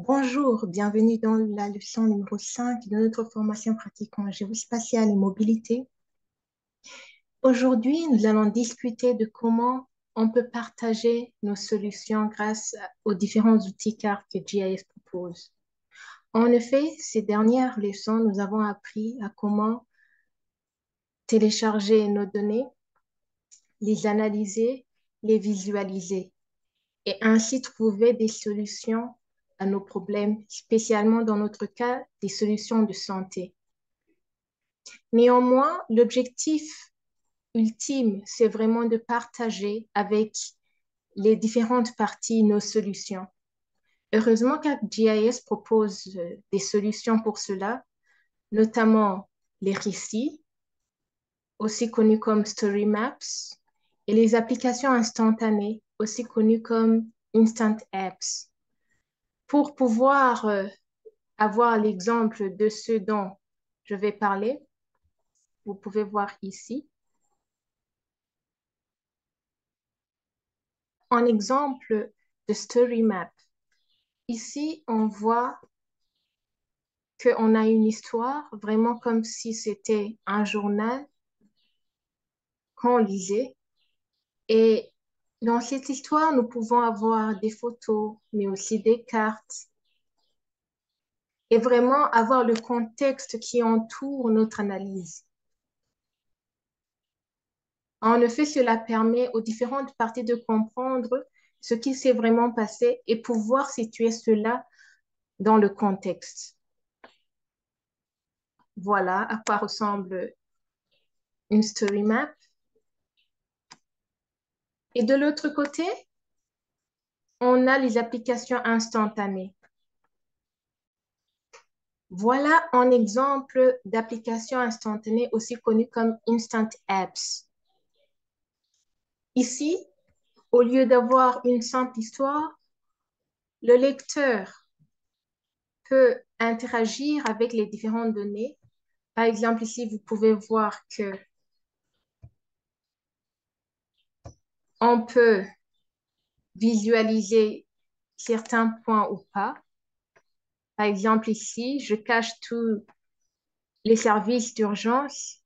Bonjour, bienvenue dans la leçon numéro 5 de notre formation pratique en géospatiale et mobilité. Aujourd'hui, nous allons discuter de comment on peut partager nos solutions grâce aux différents outils CART que GIS propose. En effet, ces dernières leçons, nous avons appris à comment télécharger nos données, les analyser, les visualiser et ainsi trouver des solutions à nos problèmes, spécialement dans notre cas, des solutions de santé. Néanmoins, l'objectif ultime, c'est vraiment de partager avec les différentes parties nos solutions. Heureusement qu'ArcGIS propose des solutions pour cela, notamment les récits, aussi connus comme Story Maps, et les applications instantanées, aussi connues comme Instant Apps. Pour pouvoir avoir l'exemple de ce dont je vais parler, vous pouvez voir ici. En exemple de Story Map, ici, on voit qu'on a une histoire vraiment comme si c'était un journal qu'on lisait. Et dans cette histoire, nous pouvons avoir des photos, mais aussi des cartes, et vraiment avoir le contexte qui entoure notre analyse. En effet, cela permet aux différentes parties de comprendre ce qui s'est vraiment passé et pouvoir situer cela dans le contexte. Voilà à quoi ressemble une story map. Et de l'autre côté, on a les applications instantanées. Voilà un exemple d'application instantanée aussi connue comme Instant Apps. Ici, au lieu d'avoir une simple histoire, le lecteur peut interagir avec les différentes données. Par exemple, ici, vous pouvez voir que on peut visualiser certains points ou pas. Par exemple, ici, je cache tous les services d'urgence.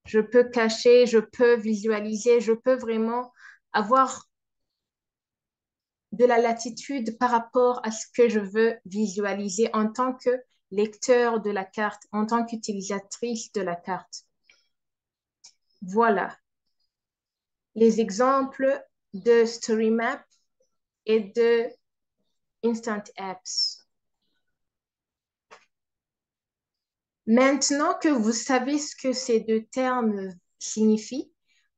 Je peux cacher, je peux visualiser, je peux vraiment avoir de la latitude par rapport à ce que je veux visualiser en tant que lecteur de la carte, en tant qu'utilisatrice de la carte. Voilà les exemples de Story Map et de Instant Apps. Maintenant que vous savez ce que ces deux termes signifient,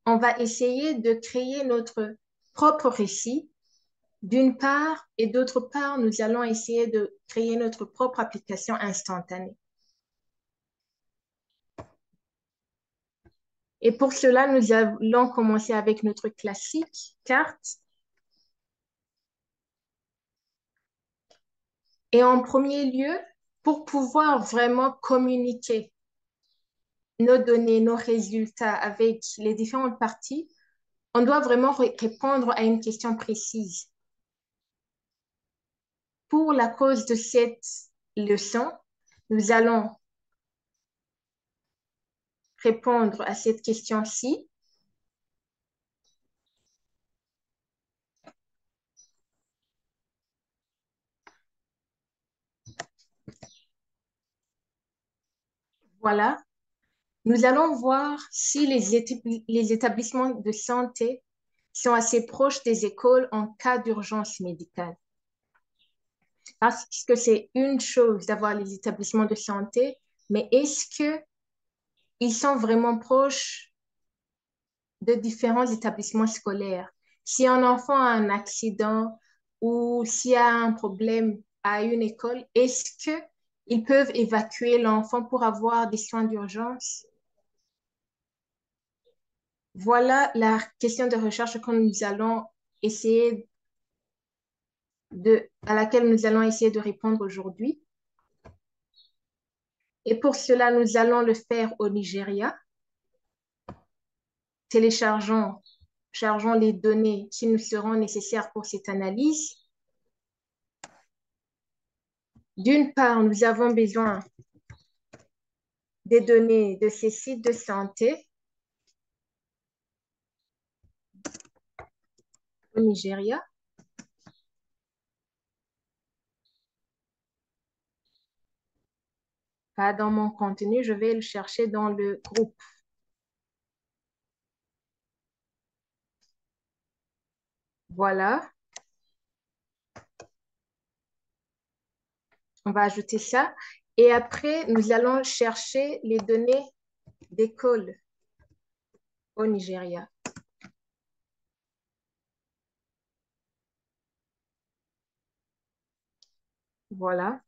on va essayer de créer notre propre récit d'une part, et d'autre part, nous allons essayer de créer notre propre application instantanée. Et pour cela, nous allons commencer avec notre classique carte. Et en premier lieu, pour pouvoir vraiment communiquer nos données, nos résultats avec les différentes parties, on doit vraiment répondre à une question précise. Pour la cause de cette leçon, nous allons répondre à cette question-ci. Voilà. Nous allons voir si les établissements de santé sont assez proches des écoles en cas d'urgence médicale. Parce que c'est une chose d'avoir les établissements de santé, mais est-ce qu'ils sont vraiment proches de différents établissements scolaires? Si un enfant a un accident ou s'il y a un problème à une école, est-ce qu'ils peuvent évacuer l'enfant pour avoir des soins d'urgence? Voilà la question de recherche que nous allons essayer à laquelle nous allons essayer de répondre aujourd'hui. Et pour cela, nous allons le faire au Nigeria. Téléchargeons chargeons les données qui nous seront nécessaires pour cette analyse. D'une part, nous avons besoin des données de ces sites de santé au Nigeria. Pas dans mon contenu, je vais le chercher dans le groupe. Voilà, on va ajouter ça. Et après, nous allons chercher les données d'école au Nigeria. Voilà.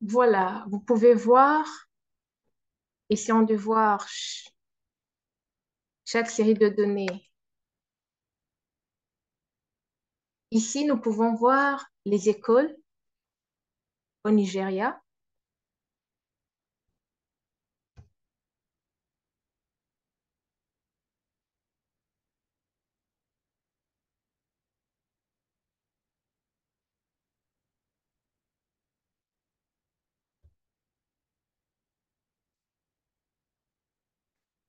Voilà, vous pouvez voir, essayons de voir chaque série de données. Ici, nous pouvons voir les écoles au Nigeria.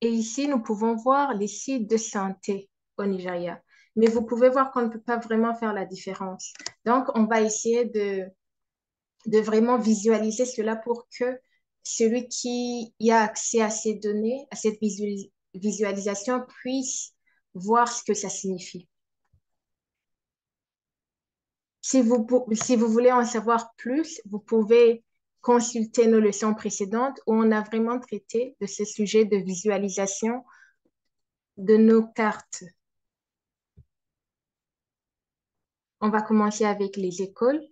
Et ici, nous pouvons voir les sites de santé au Nigeria. Mais vous pouvez voir qu'on ne peut pas vraiment faire la différence. Donc, on va essayer de vraiment visualiser cela pour que celui qui y a accès à ces données, à cette visualisation, puisse voir ce que ça signifie. Si vous voulez en savoir plus, vous pouvez consulter nos leçons précédentes où on a vraiment traité de ce sujet de visualisation de nos cartes. On va commencer avec les écoles.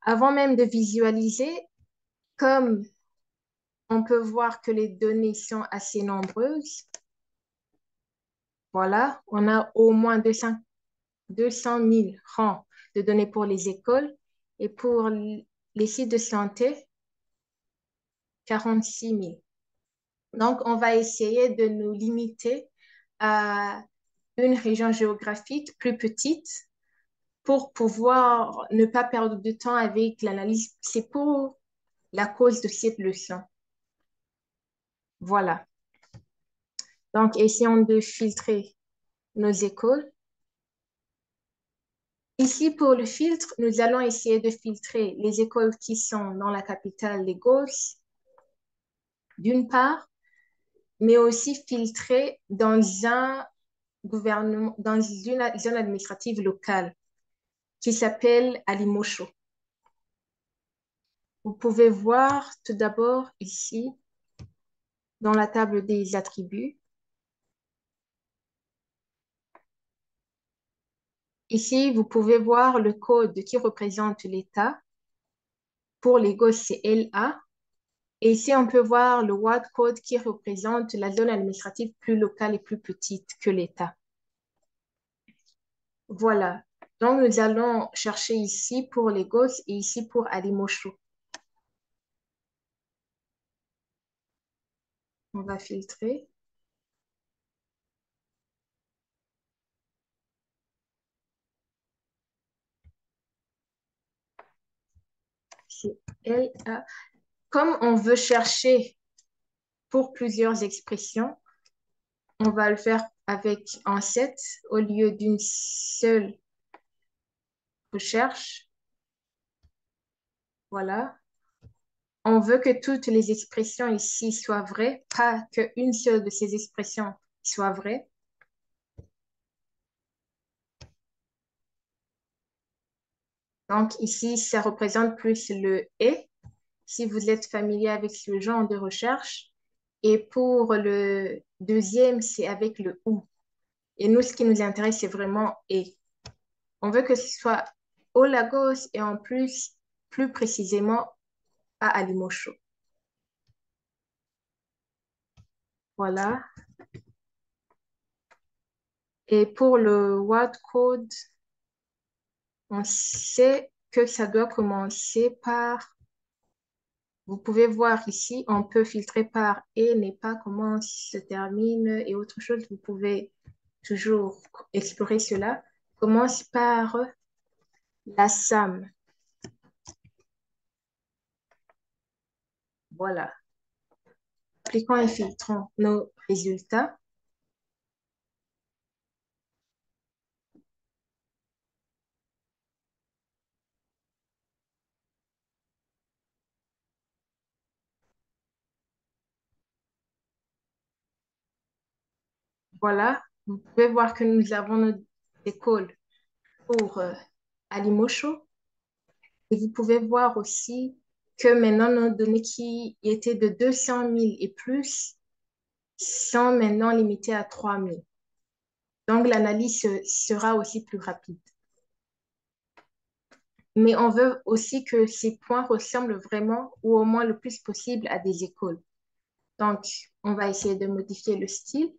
Avant même de visualiser, comme on peut voir que les données sont assez nombreuses, voilà, on a au moins 200 000 rangs de données pour les écoles et pour les sites de santé, 46 000. Donc, on va essayer de nous limiter à une région géographique plus petite pour pouvoir ne pas perdre de temps avec l'analyse. C'est pour la cause de cette leçon. Voilà. Donc, essayons de filtrer nos écoles. Ici, pour le filtre, nous allons essayer de filtrer les écoles qui sont dans la capitale Lagos, d'une part, mais aussi filtrer dans un gouvernement, dans une zone administrative locale qui s'appelle Alimosho. Vous pouvez voir tout d'abord ici, dans la table des attributs. Ici, vous pouvez voir le code qui représente l'État. Pour Lagos, c'est LA. Et ici, on peut voir le WAD code qui représente la zone administrative plus locale et plus petite que l'État. Voilà. Donc, nous allons chercher ici pour Lagos et ici pour Alimosho. On va filtrer. C'est LA. Comme on veut chercher pour plusieurs expressions, on va le faire avec un set au lieu d'une seule recherche. Voilà. On veut que toutes les expressions ici soient vraies, pas qu'une seule de ces expressions soit vraie. Donc ici, ça représente plus le « et », si vous êtes familier avec ce genre de recherche. Et pour le deuxième, c'est avec le « ou ». Et nous, ce qui nous intéresse, c'est vraiment « et ». On veut que ce soit au Lagos et en plus, plus précisément à Alimosho. Voilà. Et pour le WAD code, on sait que ça doit commencer par, vous pouvez voir ici, on peut filtrer par et n'est pas comment se termine et autre chose. Vous pouvez toujours explorer cela. Commence par la SAM. Voilà. Appliquons et filtrons nos résultats. Voilà. Vous pouvez voir que nous avons nos écoles pour Alimosho. Et vous pouvez voir aussi que maintenant nos données qui étaient de 200 000 et plus sont maintenant limitées à 3 000. Donc l'analyse sera aussi plus rapide. Mais on veut aussi que ces points ressemblent vraiment ou au moins le plus possible à des écoles. Donc, on va essayer de modifier le style.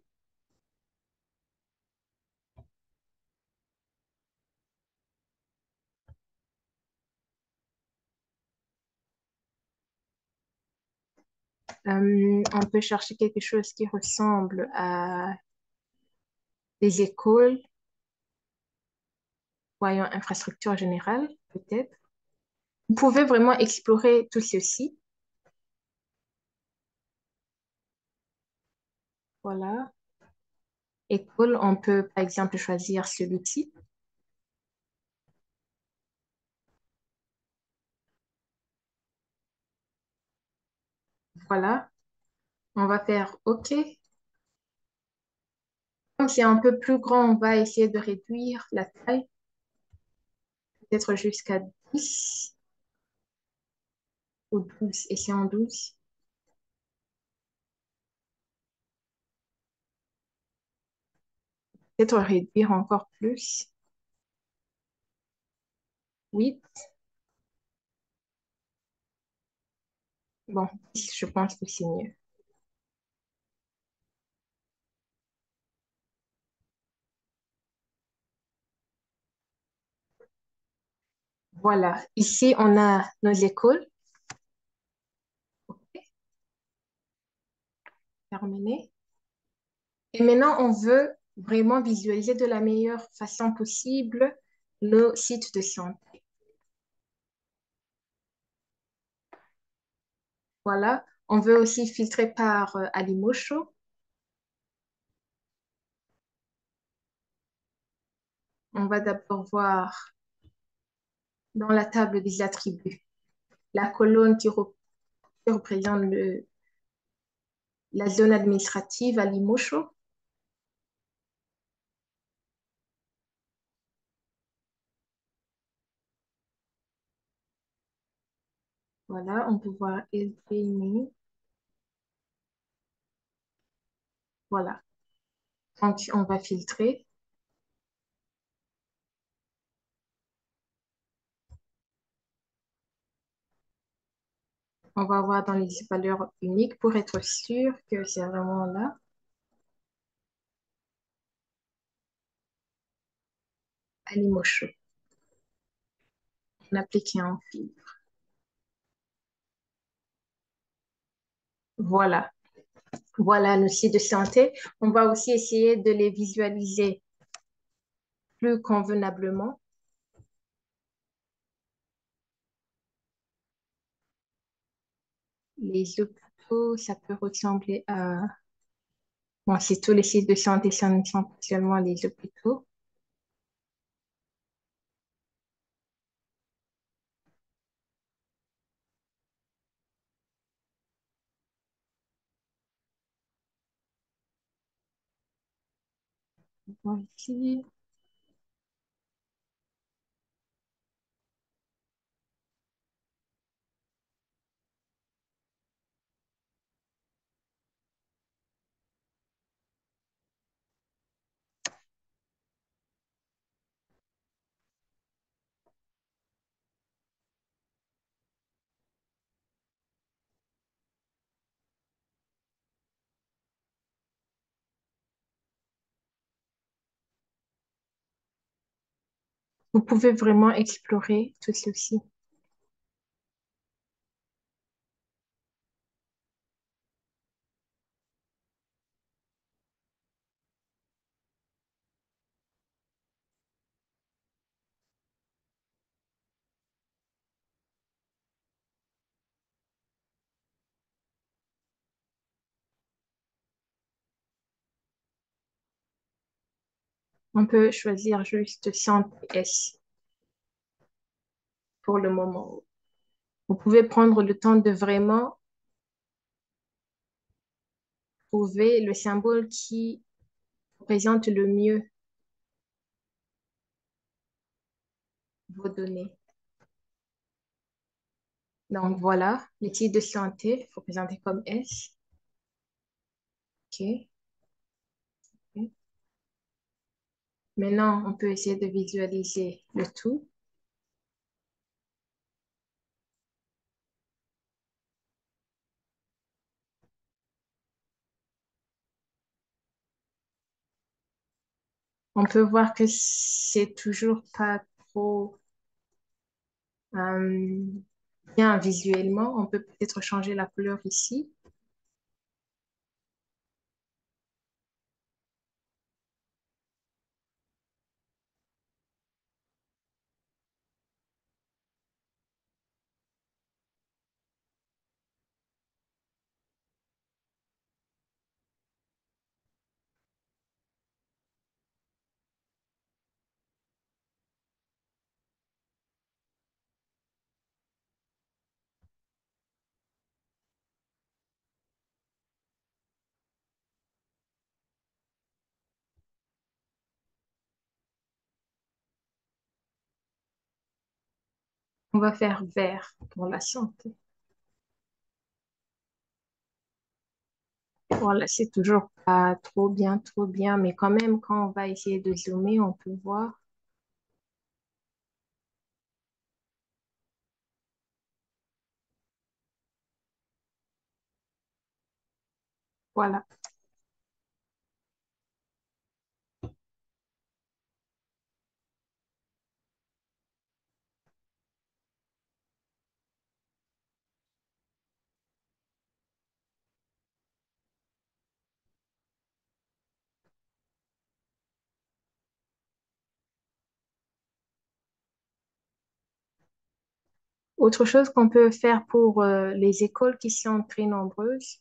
On peut chercher quelque chose qui ressemble à des écoles, voyons, infrastructure générale, peut-être. Vous pouvez vraiment explorer tout ceci. Voilà. École, on peut par exemple choisir celui-ci. Voilà. On va faire OK. Comme c'est un peu plus grand, on va essayer de réduire la taille, peut-être jusqu'à 10 ou 12. Essayons 12. Peut-être réduire encore plus. 8. Bon, 10, je pense que c'est mieux. Voilà. Ici, on a nos écoles. Terminé. Et maintenant, on veut vraiment visualiser de la meilleure façon possible nos sites de santé. Voilà. On veut aussi filtrer par Alimosho. On va d'abord voir dans la table des attributs la colonne qui représente la zone administrative Alimosho. Voilà, on peut voir Elfini. Voilà. Donc, on va filtrer. On va voir dans les valeurs uniques pour être sûr que c'est vraiment là. Alimosho. On applique un fil. Voilà. Voilà nos sites de santé. On va aussi essayer de les visualiser plus convenablement. Les hôpitaux, ça peut ressembler à... Bon, c'est tous les sites de santé, ce ne sont pas seulement les hôpitaux. Bon, ici. Vous pouvez vraiment explorer tout ceci. On peut choisir juste santé S pour le moment. Vous pouvez prendre le temps de vraiment trouver le symbole qui représente le mieux vos données. Donc voilà, les titres de santé représentés comme S. OK. OK. Maintenant, on peut essayer de visualiser le tout. On peut voir que c'est toujours pas trop euh, bien visuellement. On peut peut-être changer la couleur ici. On va faire vert pour la santé. Voilà, c'est toujours pas trop bien, mais quand même, quand on va essayer de zoomer, on peut voir. Voilà. Autre chose qu'on peut faire pour les écoles qui sont très nombreuses,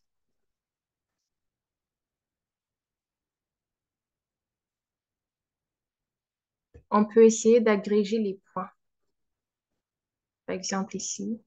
on peut essayer d'agréger les points. Par exemple ici.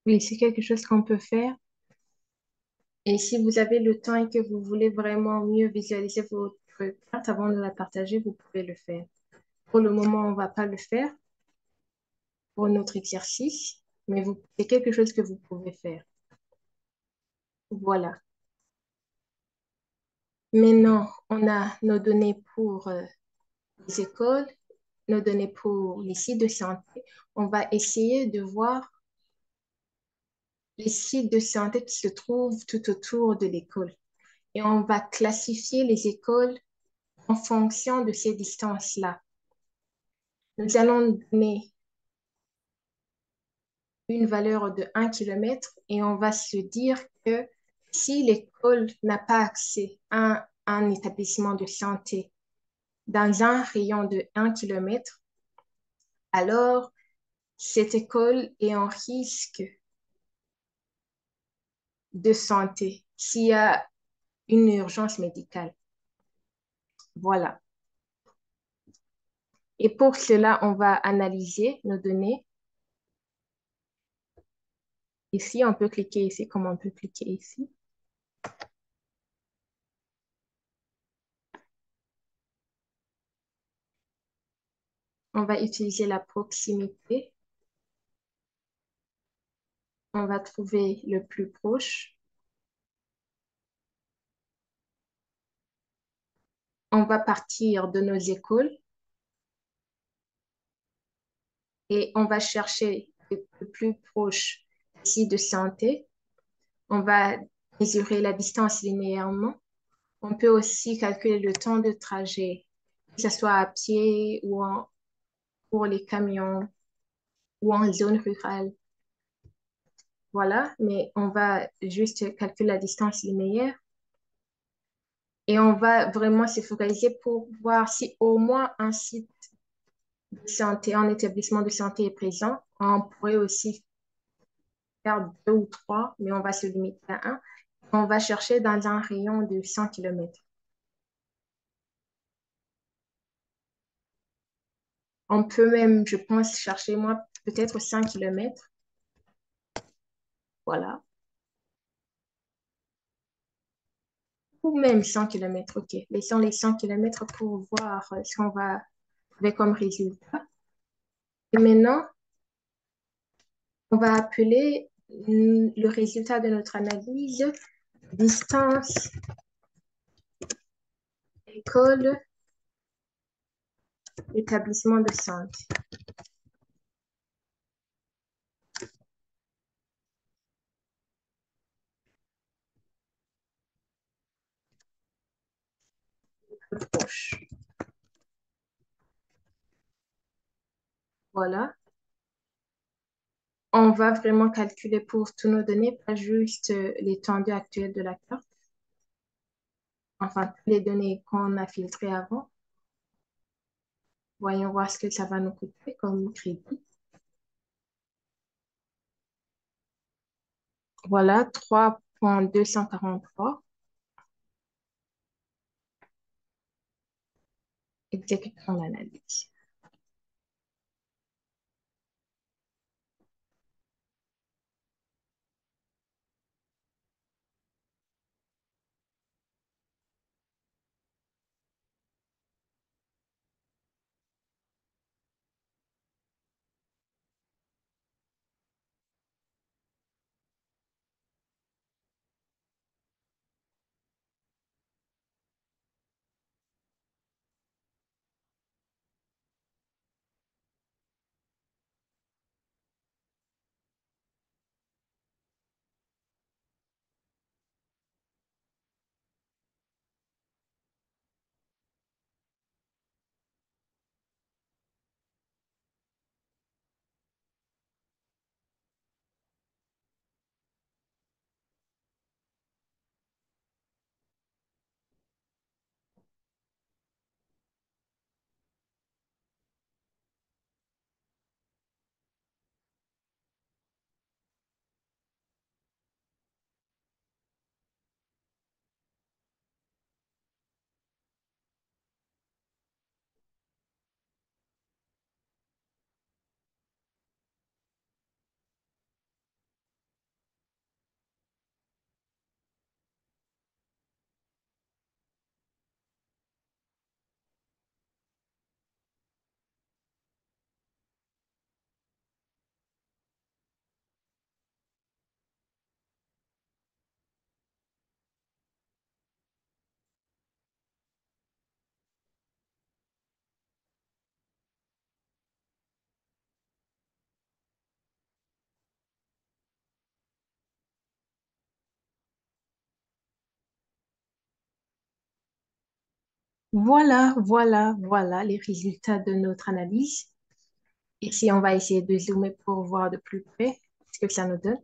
Oui, c'est quelque chose qu'on peut faire. Et si vous avez le temps et que vous voulez vraiment mieux visualiser votre carte avant de la partager, vous pouvez le faire. Pour le moment, on ne va pas le faire pour notre exercice, mais c'est quelque chose que vous pouvez faire. Voilà. Maintenant, on a nos données pour les écoles, nos données pour les sites de santé. On va essayer de voir les sites de santé qui se trouvent tout autour de l'école. Et on va classifier les écoles en fonction de ces distances-là. Nous allons donner une valeur de 1 kilomètre et on va se dire que si l'école n'a pas accès à un établissement de santé dans un rayon de 1 kilomètre, alors cette école est en risque de santé s'il y a une urgence médicale. Voilà. Et pour cela, on va analyser nos données. Ici, on peut cliquer ici, comme on peut cliquer ici. On va utiliser la proximité. On va trouver le plus proche. On va partir de nos écoles et on va chercher le plus proche ici de santé. On va mesurer la distance linéairement. On peut aussi calculer le temps de trajet, que ce soit à pied ou pour les camions ou en zone rurale. Voilà, mais on va juste calculer la distance linéaire et on va vraiment se focaliser pour voir si au moins un site de santé, un établissement de santé est présent. On pourrait aussi faire deux ou trois, mais on va se limiter à un. On va chercher dans un rayon de 100 kilomètres. On peut même, je pense, chercher moi peut-être 100 kilomètres. Voilà. Ou même 100 kilomètres. OK. Laissons les 100 kilomètres pour voir ce qu'on va trouver comme résultat. Et maintenant, on va appeler le résultat de notre analyse distance école établissement de santé. Proche. Voilà. On va vraiment calculer pour tous nos données, pas juste l'étendue actuelle de la carte. Enfin, les données qu'on a filtrées avant. Voyons voir ce que ça va nous coûter comme crédit. Voilà, 3,243. Exécutons l'analyse. Voilà les résultats de notre analyse. Ici, on va essayer de zoomer pour voir de plus près ce que ça nous donne.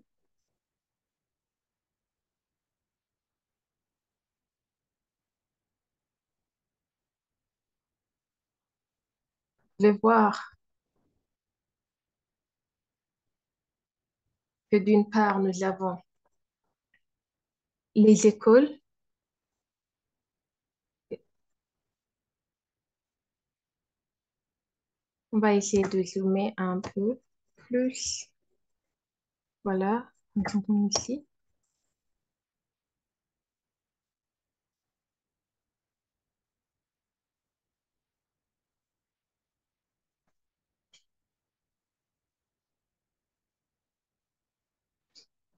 pouvez voir que d'une part, nous avons les écoles. On va essayer de zoomer un peu plus. Voilà, nous sommes ici.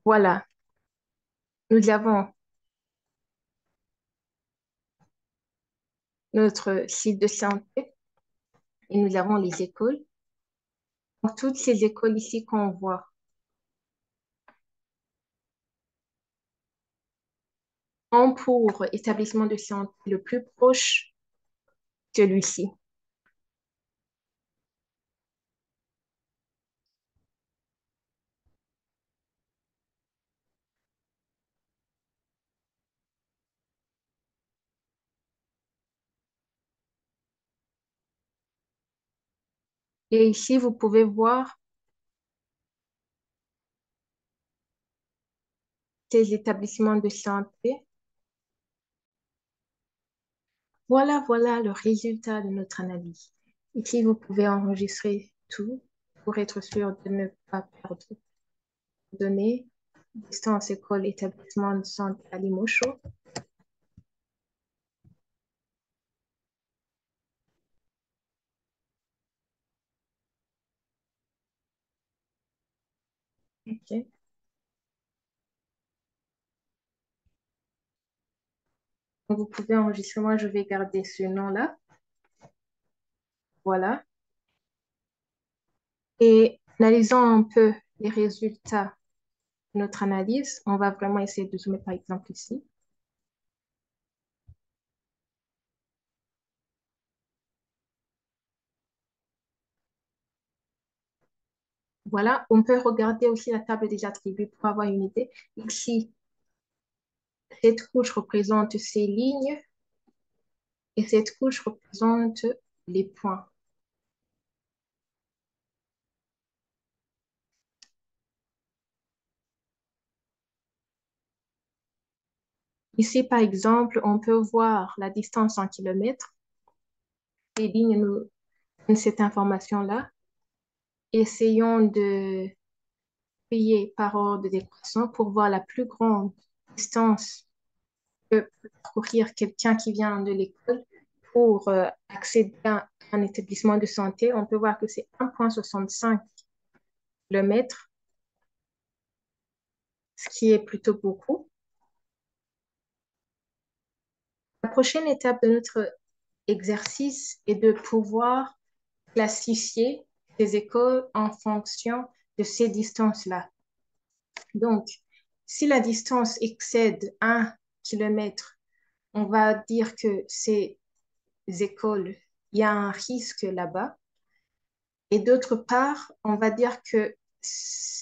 Voilà, nous avons notre site de santé et nous avons les écoles. Donc, toutes ces écoles ici qu'on voit ont pour établissement de santé le plus proche celui-ci. Et ici, vous pouvez voir ces établissements de santé. Voilà le résultat de notre analyse. Ici, vous pouvez enregistrer tout pour être sûr de ne pas perdre les données. Distance école établissement de santé à Limoges. Ok. Donc, vous pouvez enregistrer. Moi, je vais garder ce nom-là. Voilà. Et analysant un peu les résultats de notre analyse, on va vraiment essayer de zoomer par exemple ici. Voilà, on peut regarder aussi la table des attributs pour avoir une idée. Ici, cette couche représente ces lignes et cette couche représente les points. Ici, par exemple, on peut voir la distance en kilomètres. Les lignes nous donnent cette information-là. Essayons de payer par ordre de décroissance pour voir la plus grande distance que peut parcourir quelqu'un qui vient de l'école pour accéder à un établissement de santé. On peut voir que c'est 1,65 km, ce qui est plutôt beaucoup. La prochaine étape de notre exercice est de pouvoir classifier les écoles en fonction de ces distances-là. Donc, si la distance excède 1 km, on va dire que ces écoles, il y a un risque là-bas. Et d'autre part, on va dire que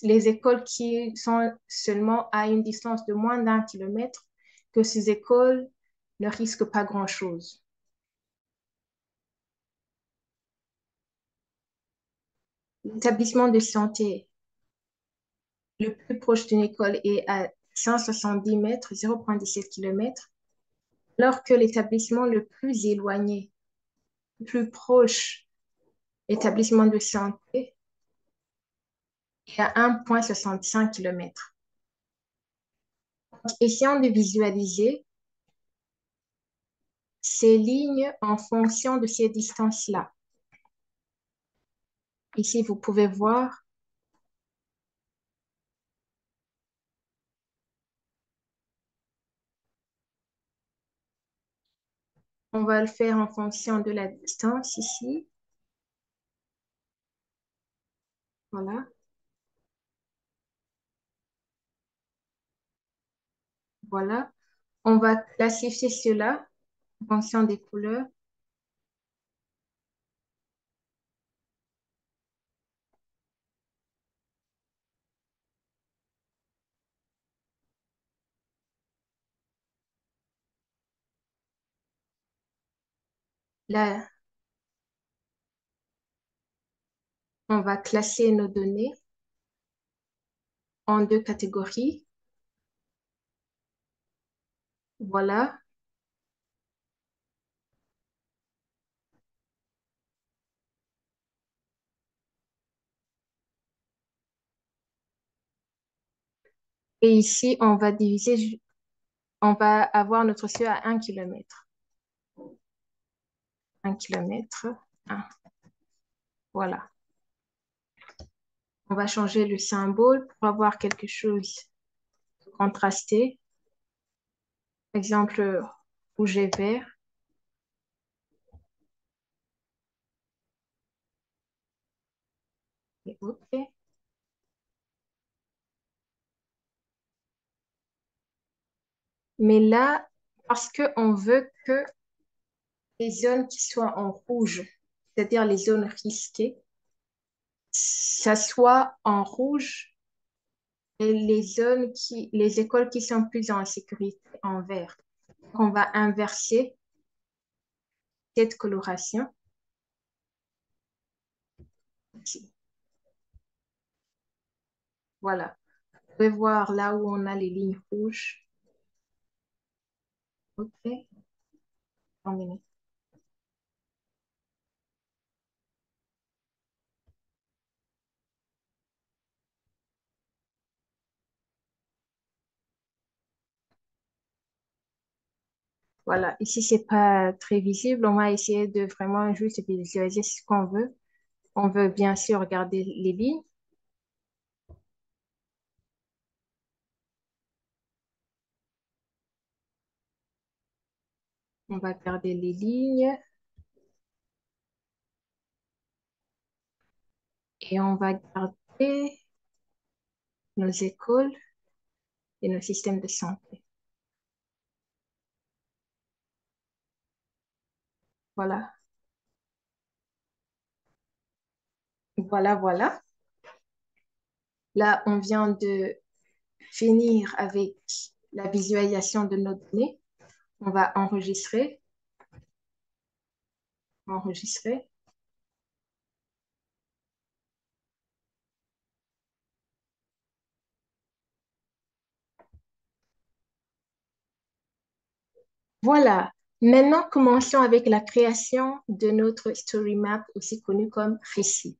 les écoles qui sont seulement à une distance de moins d'1 km, que ces écoles ne risquent pas grand-chose. L'établissement de santé le plus proche d'une école est à 170 mètres, 0,17 km, alors que l'établissement le plus éloigné, le plus proche établissement de santé est à 1,65 km. Essayons de visualiser ces lignes en fonction de ces distances-là. Ici, vous pouvez voir, on va le faire en fonction de la distance ici. Voilà, voilà. On va classifier cela en fonction des couleurs. La, On va classer nos données en deux catégories. Voilà. Et ici, on va avoir notre seuil à 1 kilomètre. 1 kilomètre. Voilà. On va changer le symbole pour avoir quelque chose de contrasté. Exemple, rouge et vert. Et OK. Mais là, parce qu'on veut que les zones qui soient en rouge, c'est-à-dire les zones risquées, ça soit en rouge et les écoles qui sont plus en sécurité en vert. On va inverser cette coloration ici. Voilà. Vous pouvez voir là où on a les lignes rouges. OK, terminé. Voilà. Ici, c'est pas très visible. On va essayer de vraiment juste visualiser ce qu'on veut. On veut bien sûr regarder les lignes. On va garder les lignes et on va garder nos écoles et nos systèmes de santé. Voilà. Voilà, voilà. Là, on vient de finir avec la visualisation de nos données. On va enregistrer, enregistrer. Voilà. Maintenant, commençons avec la création de notre story map, aussi connu comme récit.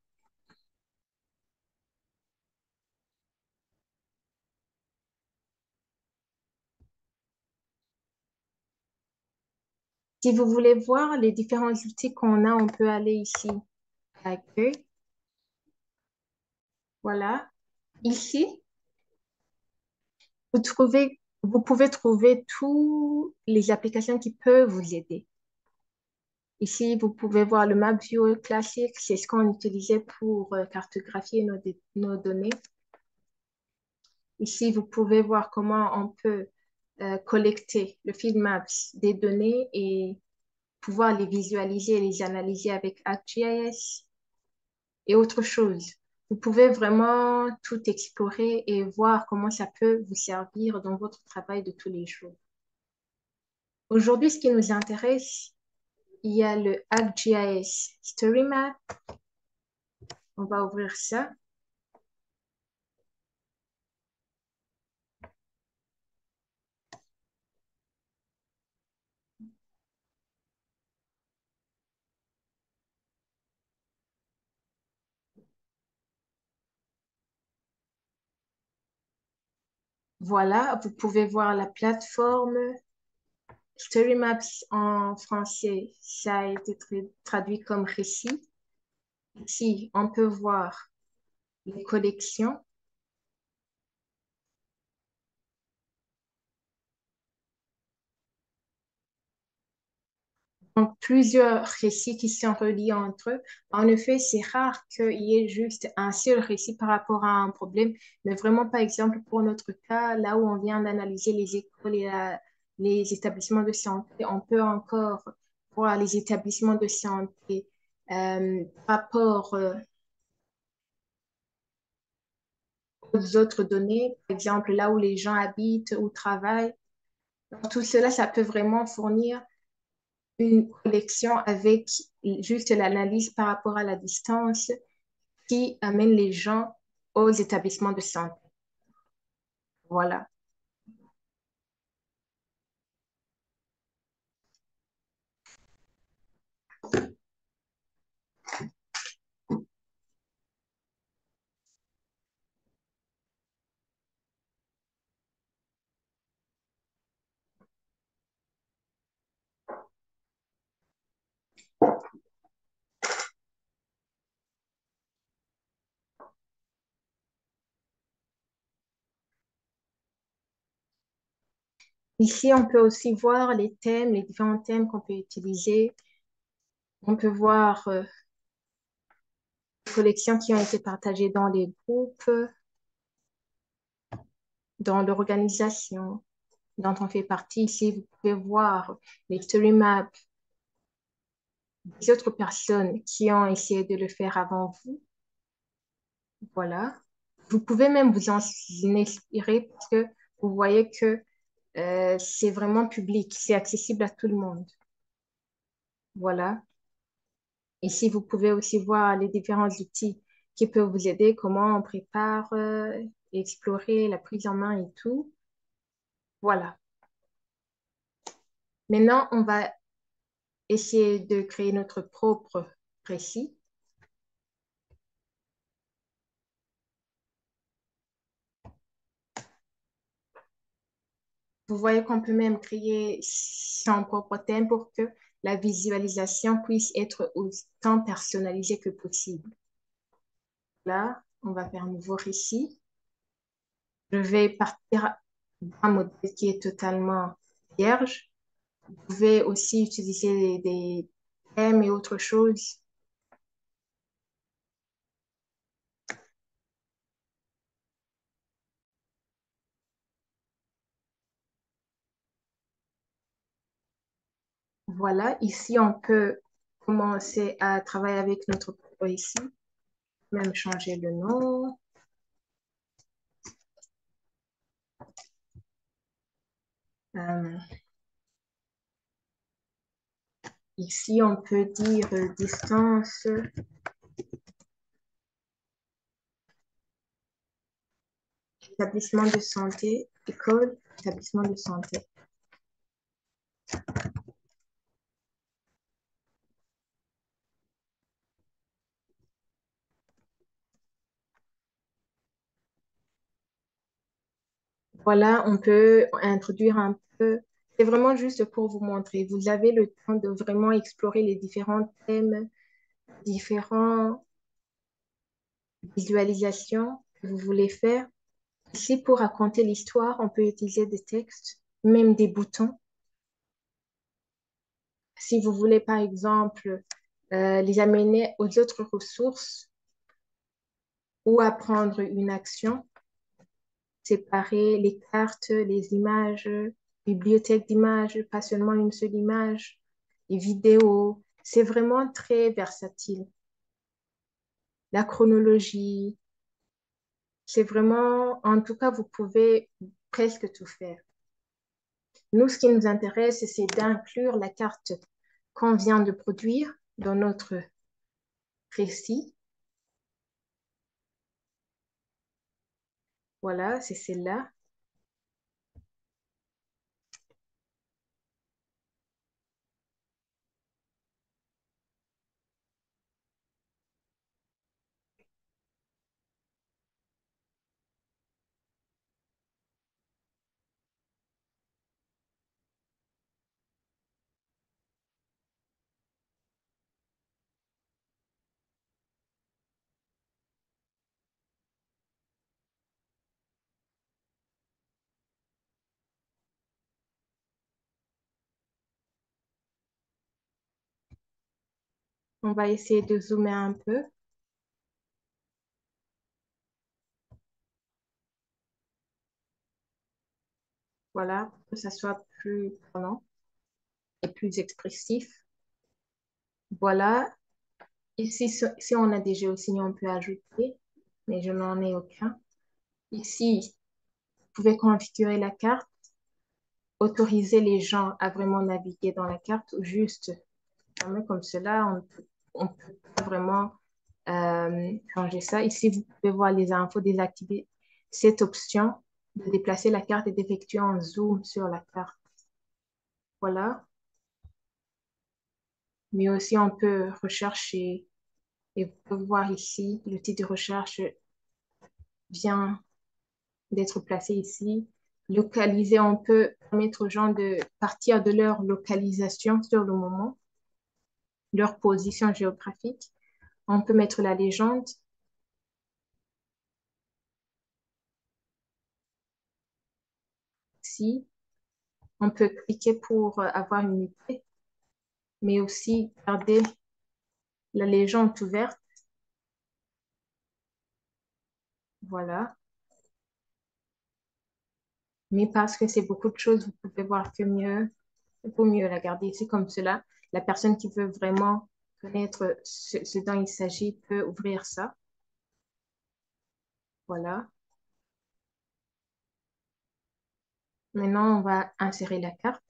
Si vous voulez voir les différents outils qu'on a, on peut aller ici à Accueil. Voilà. Ici, vous pouvez trouver toutes les applications qui peuvent vous aider. Ici, vous pouvez voir le Map Viewer classique, c'est ce qu'on utilisait pour cartographier nos données. Ici, vous pouvez voir comment on peut collecter le field maps des données et pouvoir les visualiser et les analyser avec ArcGIS et autre chose. Vous pouvez vraiment tout explorer et voir comment ça peut vous servir dans votre travail de tous les jours. Aujourd'hui, ce qui nous intéresse, il y a le ArcGIS Story Map. On va ouvrir ça. Voilà, vous pouvez voir la plateforme. Story Maps en français, ça a été traduit comme récit. Ici, on peut voir les collections. Donc, plusieurs récits qui sont reliés entre eux. En effet, c'est rare qu'il y ait juste un seul récit par rapport à un problème, mais vraiment, par exemple, pour notre cas, là où on vient d'analyser les écoles et les établissements de santé, on peut encore voir les établissements de santé par rapport aux autres données, par exemple, là où les gens habitent ou travaillent. Donc, tout cela, ça peut vraiment fournir une collection avec juste l'analyse par rapport à la distance qui amène les gens aux établissements de santé. Voilà. Ici, on peut aussi voir les thèmes, les différents thèmes qu'on peut utiliser. On peut voir les collections qui ont été partagées dans les groupes, dans l'organisation dont on fait partie. Ici, vous pouvez voir les story maps des autres personnes qui ont essayé de le faire avant vous. Voilà. Vous pouvez même vous en inspirer parce que vous voyez que c'est vraiment public, c'est accessible à tout le monde. Voilà. Ici, vous pouvez aussi voir les différents outils qui peuvent vous aider, comment on prépare, explorer la prise en main et tout. Voilà. Maintenant, on va essayer de créer notre propre récit. Vous voyez qu'on peut même créer son propre thème pour que la visualisation puisse être autant personnalisée que possible. Là, on va faire un nouveau récit. Je vais partir d'un modèle qui est totalement vierge. Vous pouvez aussi utiliser des thèmes et autres choses. Voilà, ici, on peut commencer à travailler avec notre propre récit, même changer le nom. Euh, Ici, on peut dire distance, établissement de santé, école, établissement de santé. Voilà, on peut introduire un peu. C'est vraiment juste pour vous montrer. Vous avez le temps de vraiment explorer les différents thèmes, différentes visualisations que vous voulez faire. Ici, pour raconter l'histoire, on peut utiliser des textes, même des boutons. Si vous voulez, par exemple, les amener aux autres ressources ou apprendre une action, séparer les cartes, les images, bibliothèque d'images, pas seulement une seule image, les vidéos. C'est vraiment très versatile. La chronologie, c'est vraiment, en tout cas, vous pouvez presque tout faire. Nous, ce qui nous intéresse, c'est d'inclure la carte qu'on vient de produire dans notre récit. Voilà, c'est celle-là. On va essayer de zoomer un peu. Voilà, pour que ça soit plus parlant et plus expressif. Voilà. Ici, si on a des géosignes, on peut ajouter, mais je n'en ai aucun. Ici, vous pouvez configurer la carte, autoriser les gens à vraiment naviguer dans la carte ou juste fermer comme cela. On peut pas vraiment changer ça. Ici, vous pouvez voir les infos, désactiver cette option de déplacer la carte et d'effectuer un zoom sur la carte. Voilà. Mais aussi, on peut rechercher et vous pouvez voir ici, le titre de recherche vient d'être placé ici. Localiser, on peut permettre aux gens de partir de leur localisation sur le moment, leur position géographique. On peut mettre la légende ici. On peut cliquer pour avoir une idée, mais aussi garder la légende ouverte. Voilà. Mais parce que c'est beaucoup de choses, vous pouvez voir que mieux, il vaut mieux la garder ici comme cela. La personne qui veut vraiment connaître ce dont il s'agit peut ouvrir ça. Voilà. Maintenant, on va insérer la carte.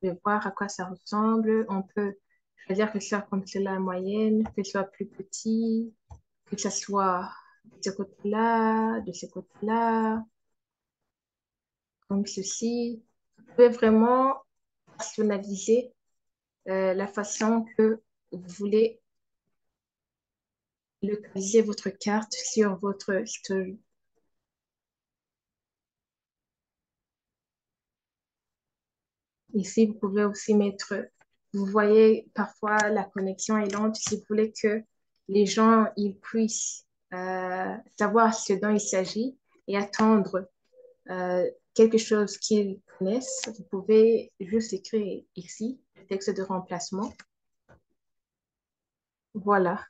Je vais voir à quoi ça ressemble. On peut choisir que ce soit comme cela la moyenne, que ce soit plus petit, que ce soit de ce côté-là, de ce côté-là, comme ceci. Vous pouvez vraiment personnaliser la façon que vous voulez localiser votre carte sur votre story. Ici, vous pouvez aussi mettre, vous voyez, parfois la connexion est lente. Si vous voulez que les gens ils puissent savoir ce dont il s'agit et attendre quelque chose qu'ils connaissent, vous pouvez juste écrire ici le texte de remplacement. Voilà,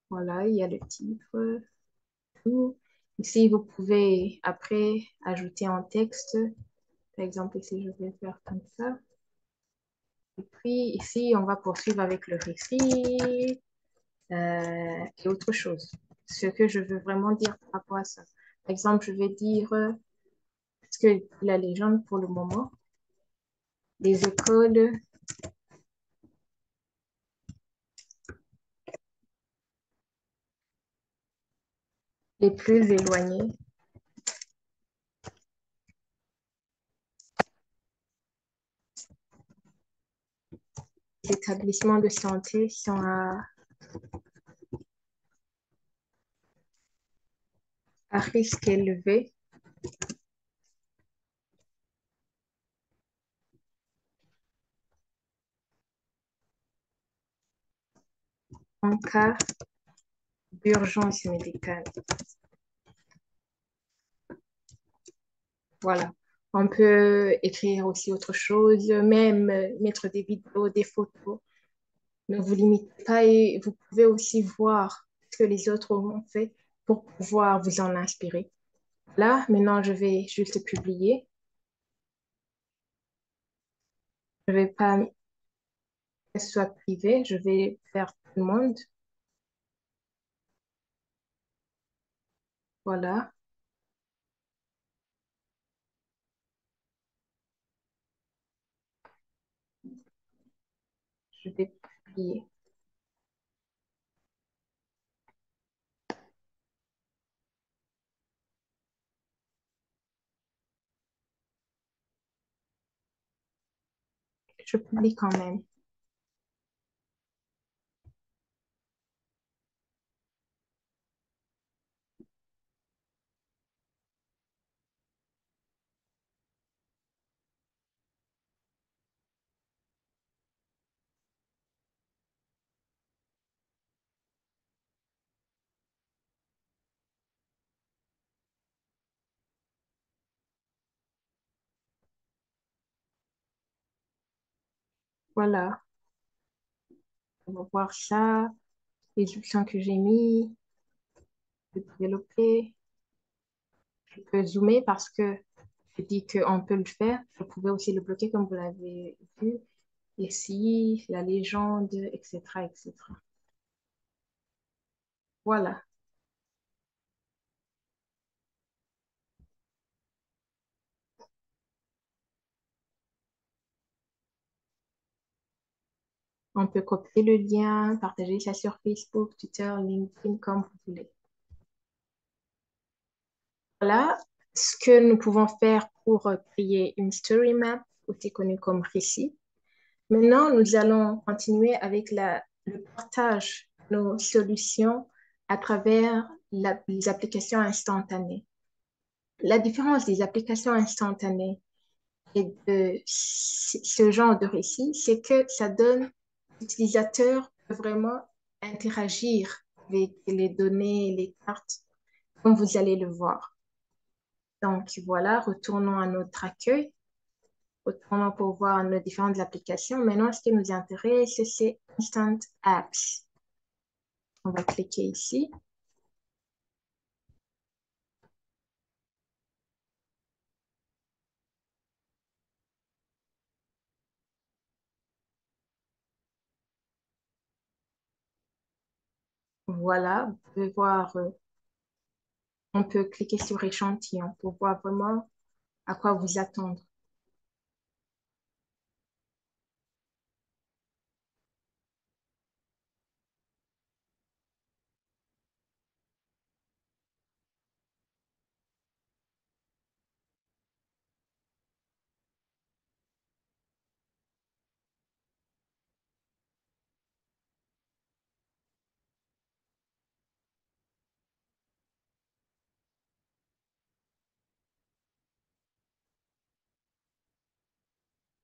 voilà, il y a le titre, tout. Ici, vous pouvez après ajouter un texte. Par exemple, ici, je vais faire comme ça. Et puis ici, on va poursuivre avec le récit et autre chose. Ce que je veux vraiment dire par rapport à ça. Par exemple, je vais dire ce que la légende pour le moment, les écoles les plus éloignées, les établissements de santé sont à risque élevé en cas d'urgence médicale. Voilà. On peut écrire aussi autre chose, même mettre des vidéos, des photos. Ne vous limitez pas et vous pouvez aussi voir ce que les autres ont fait pour pouvoir vous en inspirer. Là, maintenant, je vais juste publier. Je vais pas que ce soit privé, je vais faire tout le monde. Voilà, je vais publier. Je publie quand même. Voilà, on va voir ça, les options que j'ai mis, je peux développer, je peux zoomer parce que je dis qu'on peut le faire. Je pouvais aussi le bloquer comme vous l'avez vu ici, la légende, etc., etc. Voilà. On peut copier le lien, partager ça sur Facebook, Twitter, LinkedIn, comme vous voulez. Voilà ce que nous pouvons faire pour créer une story map, aussi connue comme récit. Maintenant, nous allons continuer avec le partage de nos solutions à travers les applications instantanées. La différence des applications instantanées et de ce genre de récit, c'est que ça donne l'utilisateur peut vraiment interagir avec les données, les cartes, comme vous allez le voir. Donc voilà, retournons à notre accueil, retournons pour voir nos différentes applications. Maintenant, ce qui nous intéresse, c'est Instant Apps. On va cliquer ici. Voilà, vous pouvez voir, on peut cliquer sur échantillon pour voir vraiment à quoi vous attendre.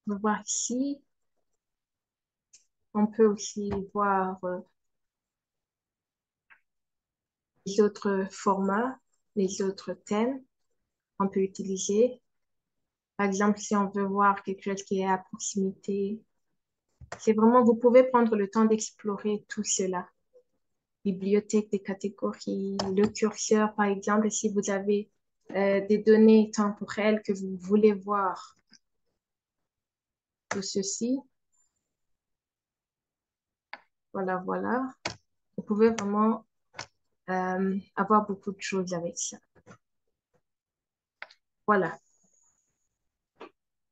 On va voir ici, on peut aussi voir les autres formats, les autres thèmes qu'on peut utiliser. Par exemple, si on veut voir quelque chose qui est à proximité, c'est vraiment, vous pouvez prendre le temps d'explorer tout cela. Bibliothèque des catégories, le curseur, par exemple, si vous avez des données temporelles que vous voulez voir, tout ceci, voilà, voilà. Vous pouvez vraiment avoir beaucoup de choses avec ça. Voilà.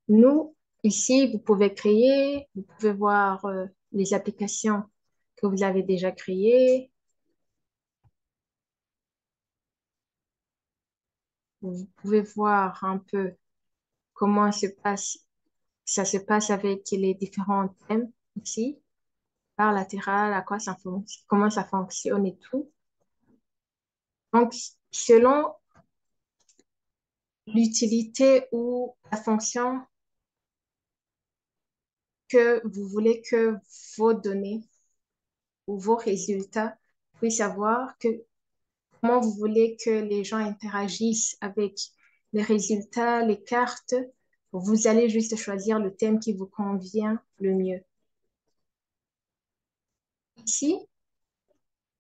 Nous, ici, vous pouvez créer, vous pouvez voir les applications que vous avez déjà créées. Vous pouvez voir un peu comment ça se passe avec les différents thèmes ici, par latéral, à quoi ça comment ça fonctionne et tout. Donc, selon l'utilité ou la fonction que vous voulez que vos données ou vos résultats puissent savoir comment vous voulez que les gens interagissent avec les résultats, les cartes, vous allez juste choisir le thème qui vous convient le mieux. Ici,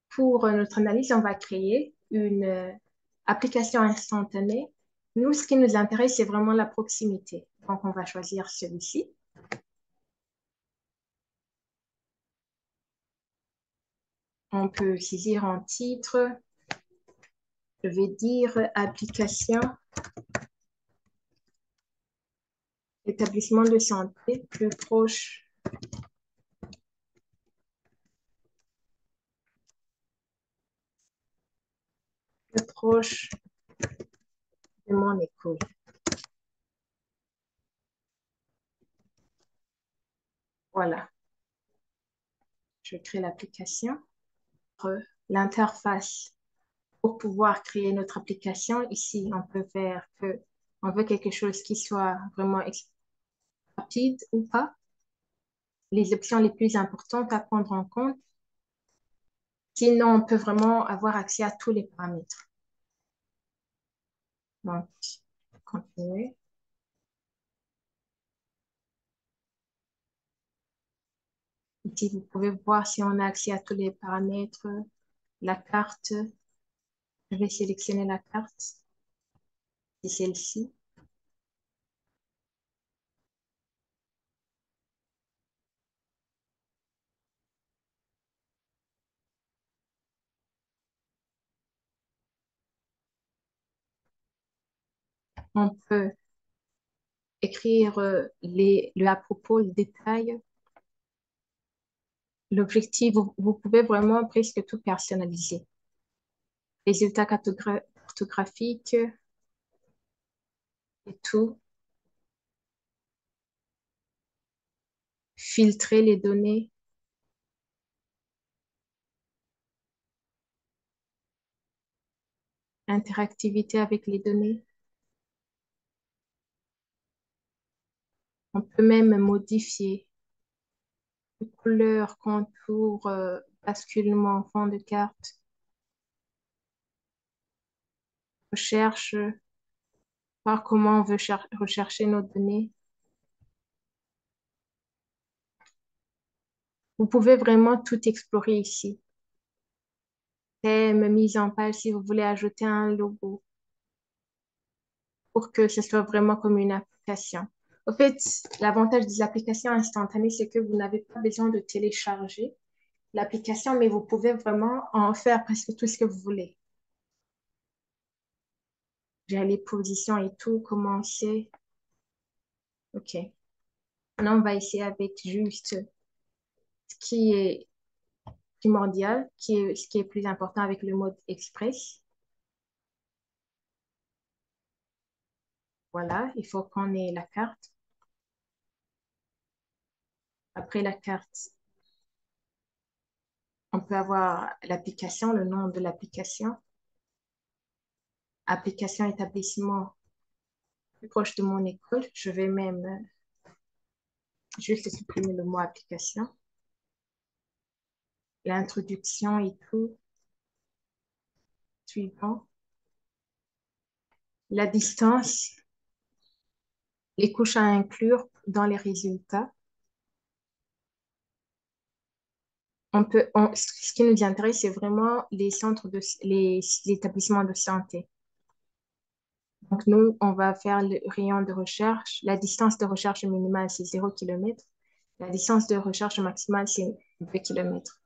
pour notre analyse, on va créer une application instantanée. Nous, ce qui nous intéresse, c'est vraiment la proximité. Donc, on va choisir celui-ci. On peut saisir en titre. Je vais dire application, établissement de santé plus proche de mon école. Voilà, je crée l'application. L'interface pour pouvoir créer notre application. Ici, on peut faire que on veut quelque chose qui soit vraiment rapide ou pas. Les options les plus importantes à prendre en compte. Sinon, on peut vraiment avoir accès à tous les paramètres. Donc, continuer. Ici, vous pouvez voir si on a accès à tous les paramètres. La carte, je vais sélectionner la carte. C'est celle-ci. On peut écrire le à propos, le détail, l'objectif. Vous pouvez vraiment presque tout personnaliser. Résultats cartographiques et tout. Filtrer les données, interactivité avec les données. On peut même modifier les couleurs, contours, basculement, fond de carte, recherche, voir comment on veut rechercher nos données. Vous pouvez vraiment tout explorer ici. Thème, mise en page si vous voulez ajouter un logo pour que ce soit vraiment comme une application. En fait, l'avantage des applications instantanées, c'est que vous n'avez pas besoin de télécharger l'application, mais vous pouvez vraiment en faire presque tout ce que vous voulez. J'ai les positions et tout, commencer. OK. Maintenant, on va essayer avec juste ce qui est primordial, ce qui est plus important avec le mode express. Voilà, il faut qu'on ait la carte. Après la carte, on peut avoir l'application, le nom de l'application. Application établissement plus proche de mon école. Je vais même juste supprimer le mot application. L'introduction et tout. Suivant. La distance, les couches à inclure dans les résultats. Ce qui nous intéresse, c'est vraiment les établissements de santé. Donc, nous, on va faire le rayon de recherche. La distance de recherche minimale, c'est 0 km. La distance de recherche maximale, c'est 2 km.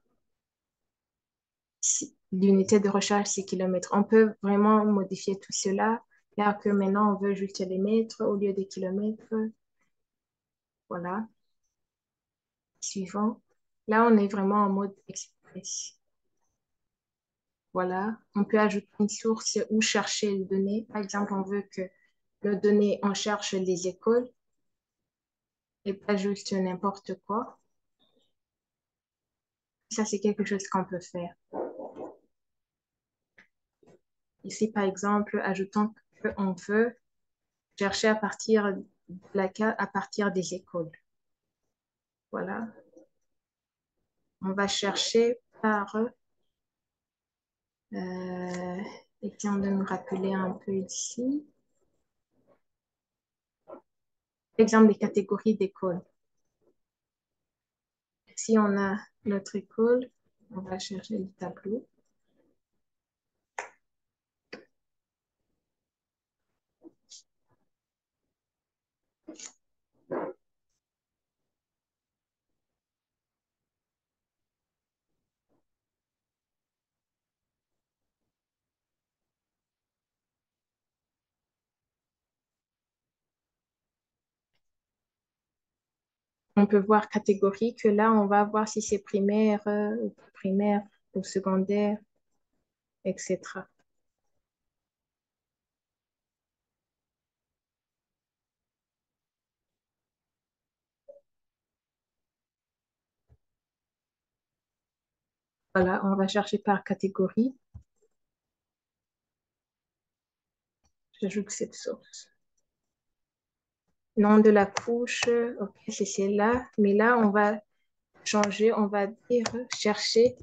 L'unité de recherche, c'est kilomètres. On peut vraiment modifier tout cela. Là que maintenant, on veut juste les mètres au lieu des kilomètres. Voilà. Suivant. Là, on est vraiment en mode express. Voilà. On peut ajouter une source ou chercher les données. Par exemple, on veut que nos données, on cherche les écoles et pas juste n'importe quoi. Ça, c'est quelque chose qu'on peut faire. Ici, par exemple, ajoutons qu'on veut chercher à partir à partir des écoles. Voilà. On va chercher par, essayons de nous rappeler un peu ici, exemple des catégories d'écoles. Si on a notre école, on va chercher le tableau. On peut voir catégorie que là, on va voir si c'est primaire ou secondaire, etc. Voilà, on va chercher par catégorie. J'ajoute cette source. Nom de la couche, ok, c'est celle-là. Mais là, on va changer, on va dire chercher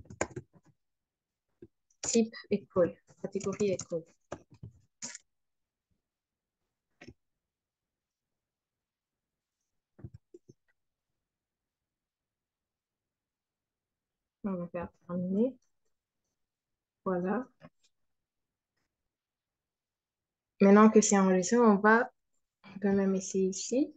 type école, catégorie école. On va faire terminer. Voilà. Maintenant que c'est enregistré, on peut même essayer ici.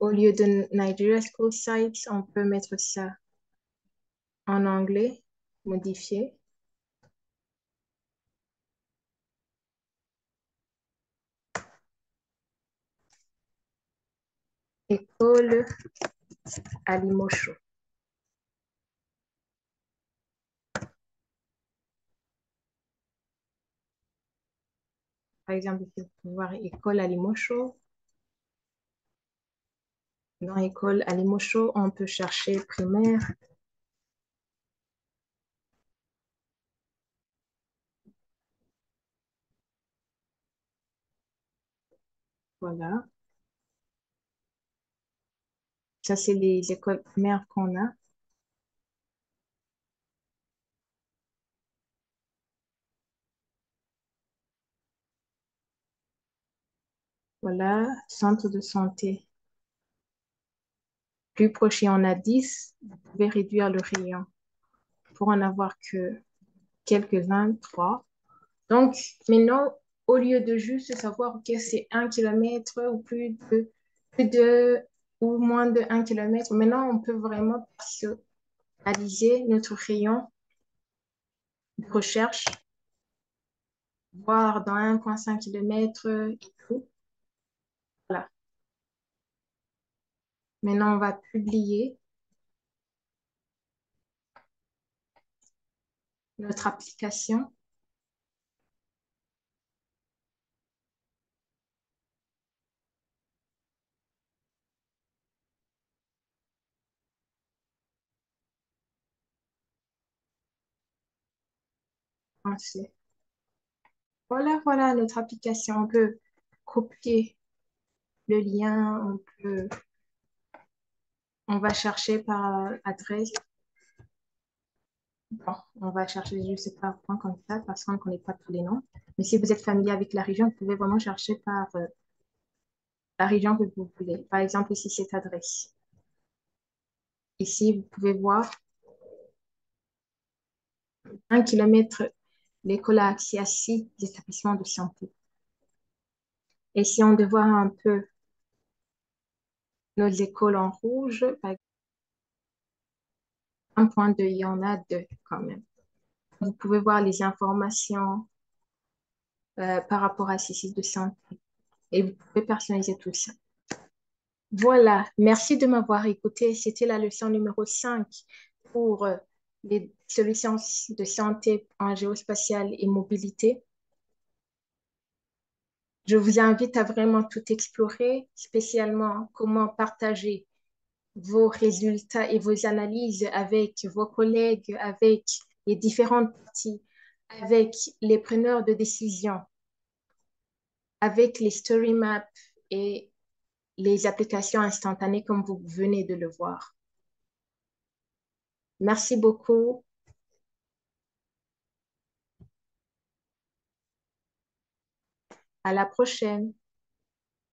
Au lieu de Nigeria School Sites, on peut mettre ça en anglais, modifier. École à Limochou. Par exemple, ici, vous pouvez voir école à Limochou. Dans école à Limochou, on peut chercher primaire. Voilà. Ça, c'est les écoles primaires qu'on a. Voilà. Centre de santé. Plus proche, il y en a 10. Vous pouvez réduire le rayon pour en avoir que quelques-uns, 3. Donc, maintenant, au lieu de juste savoir, OK, c'est 1 kilomètre ou plus de, ou moins de 1 kilomètre, maintenant, on peut vraiment personnaliser notre rayon de recherche, voir dans 1,5 kilomètre et tout. Voilà. Maintenant, on va publier notre application. Voilà, voilà notre application. On peut copier le lien, on va chercher par adresse. Bon, on va chercher, je ne sais pas, point comme ça, parce qu'on ne connaît pas tous les noms. Mais si vous êtes familier avec la région, vous pouvez vraiment chercher par la région que vous voulez. Par exemple, ici, cette adresse. Ici, vous pouvez voir 1 kilomètre, l'école a accès à 6 établissements de santé. Et si on veut voir un peu nos écoles en rouge, par exemple, 1,2, il y en a 2 quand même. Vous pouvez voir les informations par rapport à ces sites de santé et vous pouvez personnaliser tout ça. Voilà, merci de m'avoir écouté. C'était la leçon numéro 5 pour les solutions de santé en géospatiale et mobilité. Je vous invite à vraiment tout explorer, spécialement comment partager vos résultats et vos analyses avec vos collègues, avec les différentes parties, avec les preneurs de décision, avec les story maps et les applications instantanées comme vous venez de le voir. Merci beaucoup. À la prochaine.